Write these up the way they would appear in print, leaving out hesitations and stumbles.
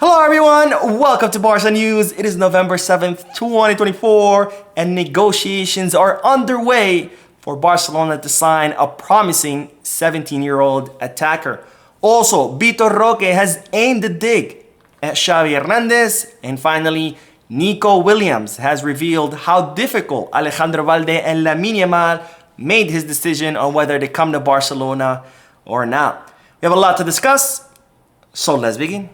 Hello everyone, welcome to Barca News. It is November 7th, 2024 and negotiations are underway for Barcelona to sign a promising 17-year-old attacker. Also, Vitor Roque has aimed a dig at Xavi Hernandez. And finally, Nico Williams has revealed how difficult Alejandro Valde and Lamine Yamal made his decision on whether to come to Barcelona or not. We have a lot to discuss, so let's begin.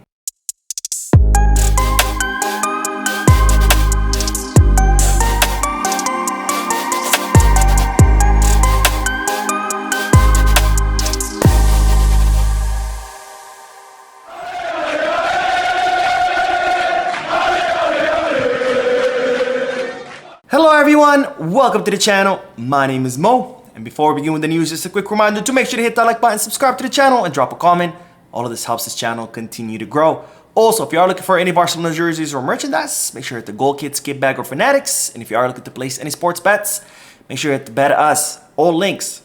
Hello everyone, welcome to the channel. My name is Mo, and before we begin with the news, just a quick reminder to make sure to hit that like button, subscribe to the channel, and drop a comment. All of this helps this channel continue to grow. Also, if you are looking for any Barcelona jerseys or merchandise, make sure to hit the Goal Kit, Skip Bag, or Fanatics. And if you are looking to place any sports bets, make sure to hit the Bet Us. All links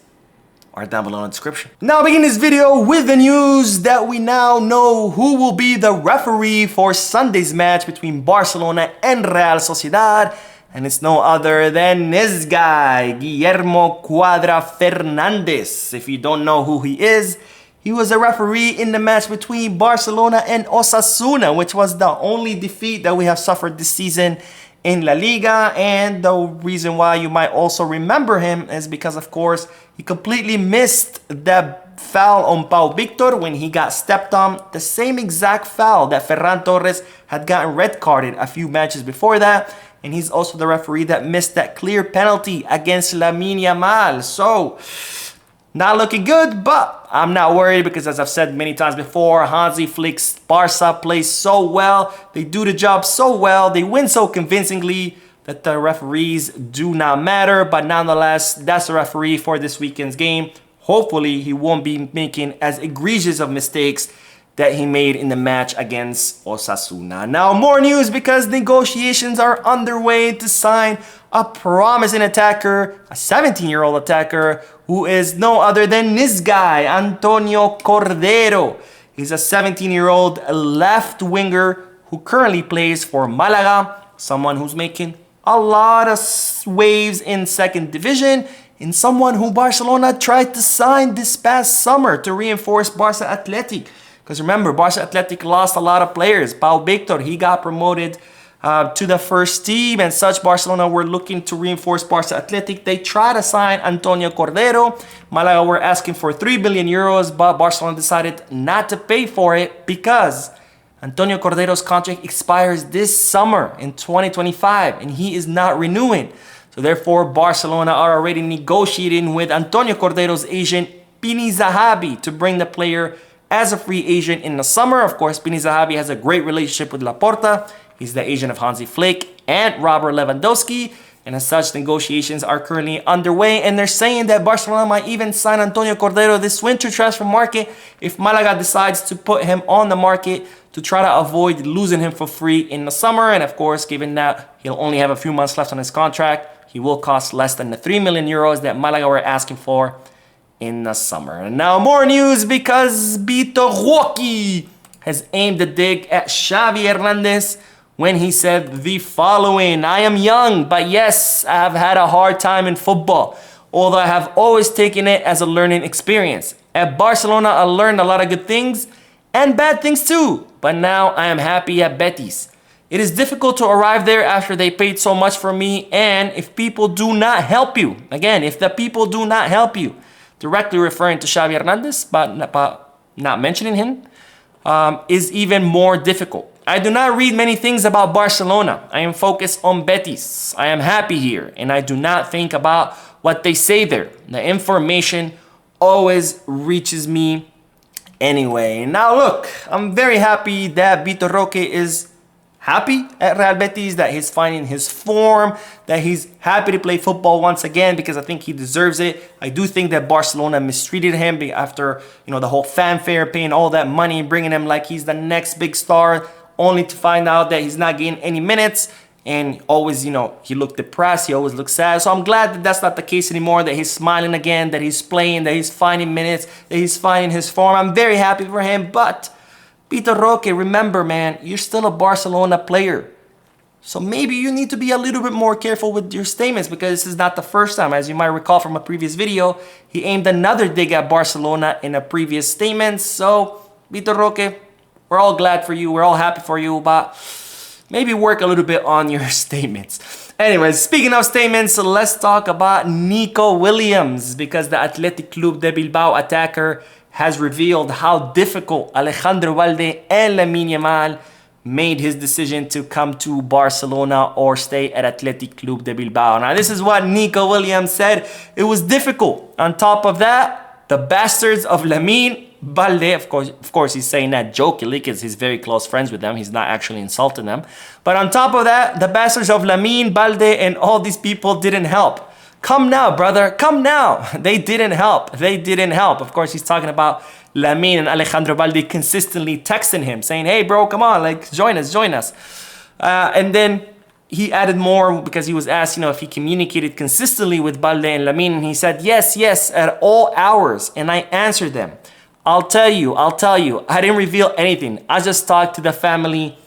are down below in the description. Now begin this video with the news that we now know who will be the referee for Sunday's match between Barcelona and Real Sociedad. And it's no other than this guy, Guillermo Cuadra Fernandez. If you don't know who he is, he was a referee in the match between Barcelona and Osasuna, which was the only defeat that we have suffered this season in La Liga. And the reason why you might also remember him is because, of course, he completely missed that foul on Pau Victor when he got stepped on. The same exact foul that Ferran Torres had gotten red carded a few matches before that. And he's also the referee that missed that clear penalty against Lamine Yamal. So, not looking good, but I'm not worried because, as I've said many times before, Hansi Flick's Barca plays so well. They do the job so well. They win so convincingly that the referees do not matter. But nonetheless, that's the referee for this weekend's game. Hopefully, he won't be making as egregious of mistakes that he made in the match against Osasuna. Now, more news because negotiations are underway to sign a promising attacker, a 17-year-old attacker, who is no other than this guy, Antonio Cordero. He's a 17-year-old left winger who currently plays for Malaga, someone who's making a lot of waves in second division, and someone who Barcelona tried to sign this past summer to reinforce Barca Athletic. Because remember, Barca Athletic lost a lot of players. Pau Victor, he got promoted to the first team, and such Barcelona were looking to reinforce Barca Athletic. They tried to sign Antonio Cordero. Malaga were asking for 3 billion euros, but Barcelona decided not to pay for it because Antonio Cordero's contract expires this summer in 2025, and he is not renewing. So therefore, Barcelona are already negotiating with Antonio Cordero's agent, Pini Zahabi, to bring the player as a free agent in the summer. Of course, Pini Zahavi has a great relationship with Laporta. He's the agent of Hansi Flick and Robert Lewandowski. And as such, negotiations are currently underway. And they're saying that Barcelona might even sign Antonio Cordero this winter transfer market if Malaga decides to put him on the market to try to avoid losing him for free in the summer. And of course, given that he'll only have a few months left on his contract, he will cost less than the 3 million euros that Malaga were asking for in the summer. And now more news because Vitor Roque has aimed a dig at Xavi Hernandez when he said the following: I am young, but yes, I have had a hard time in football, although I have always taken it as a learning experience. At Barcelona, I learned a lot of good things and bad things too, but now I am happy at Betis. It is difficult to arrive there after they paid so much for me, and if people do not help you, again, if the people do not help you, directly referring to Xavi Hernandez, but not mentioning him, is even more difficult. I do not read many things about Barcelona. I am focused on Betis. I am happy here, and I do not think about what they say there. The information always reaches me anyway. Now look, I'm very happy that Vitor Roque is happy at Real Betis, that he's finding his form, that he's happy to play football once again because I think he deserves it. I do think that Barcelona mistreated him after, the whole fanfare, paying all that money, bringing him like he's the next big star, only to find out that he's not getting any minutes. And always, he looked depressed, he always looked sad. So I'm glad that that's not the case anymore, that he's smiling again, that he's playing, that he's finding minutes, that he's finding his form. I'm very happy for him, but Vitor Roque, remember, man, you're still a Barcelona player. So maybe you need to be a little bit more careful with your statements, because this is not the first time. As you might recall from a previous video, he aimed another dig at Barcelona in a previous statement. So, Vitor Roque, we're all glad for you. We're all happy for you, but maybe work a little bit on your statements. Anyways, speaking of statements, let's talk about Nico Williams, because the Athletic Club de Bilbao attacker has revealed how difficult Alejandro Valde and Lamine Yamal made his decision to come to Barcelona or stay at Athletic Club de Bilbao. Now, this is what Nico Williams said. It was difficult. On top of that, the bastards of Lamine Balde, of course, he's saying that jokingly because he's very close friends with them. He's not actually insulting them. But on top of that, the bastards of Lamine Balde and all these people didn't help. Come now, brother. Come now. They didn't help. They didn't help. Of course, he's talking about Lamine and Alejandro Balde consistently texting him, saying, hey, bro, come on, like, join us, join us. And then he added more because he was asked, if he communicated consistently with Balde and Lamine. And he said, yes, yes, at all hours. And I answered them. I'll tell you. I didn't reveal anything. I just talked to the family,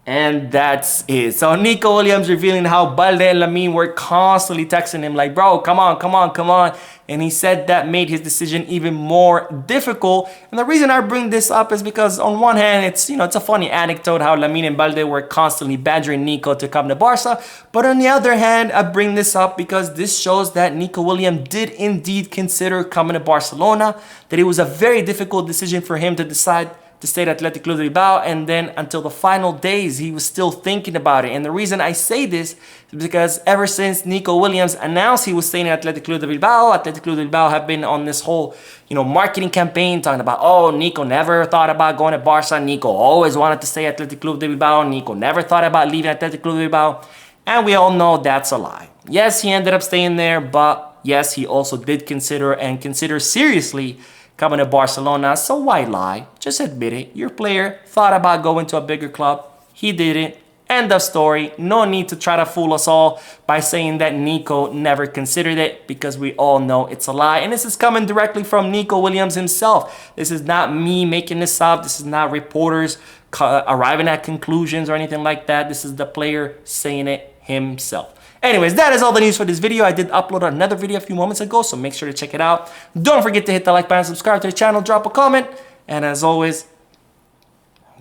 and that's it. So Nico Williams revealing how Balde and Lamine were constantly texting him like, bro, come on. And he said that made his decision even more difficult. And the reason I bring this up is because on one hand, it's a funny anecdote how Lamine and Balde were constantly badgering Nico to come to Barca. But on the other hand, I bring this up because this shows that Nico Williams did indeed consider coming to Barcelona, that it was a very difficult decision for him to decide to stay at Athletic Club de Bilbao, and then until the final days, he was still thinking about it. And the reason I say this is because ever since Nico Williams announced he was staying at Athletic Club de Bilbao, Athletic Club de Bilbao have been on this whole, marketing campaign talking about, oh, Nico never thought about going to Barca. Nico always wanted to stay at Athletic Club de Bilbao. Nico never thought about leaving Athletic Club de Bilbao. And we all know that's a lie. Yes, he ended up staying there, but yes, he also did consider seriously coming to Barcelona. So why lie? Just admit it. Your player thought about going to a bigger club. He didn't. End of story. No need to try to fool us all by saying that Nico never considered it, because we all know it's a lie. And this is coming directly from Nico Williams himself. This is not me making this up. This is not reporters arriving at conclusions or anything like that. This is the player saying it himself. Anyways, that is all the news for this video. I did upload another video a few moments ago, so make sure to check it out. Don't forget to hit the like button, subscribe to the channel, drop a comment, and as always,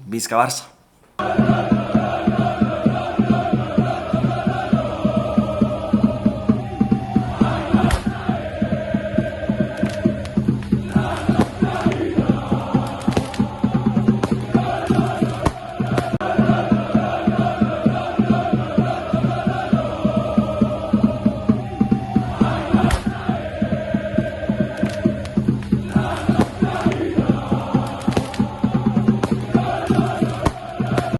Visca Barça.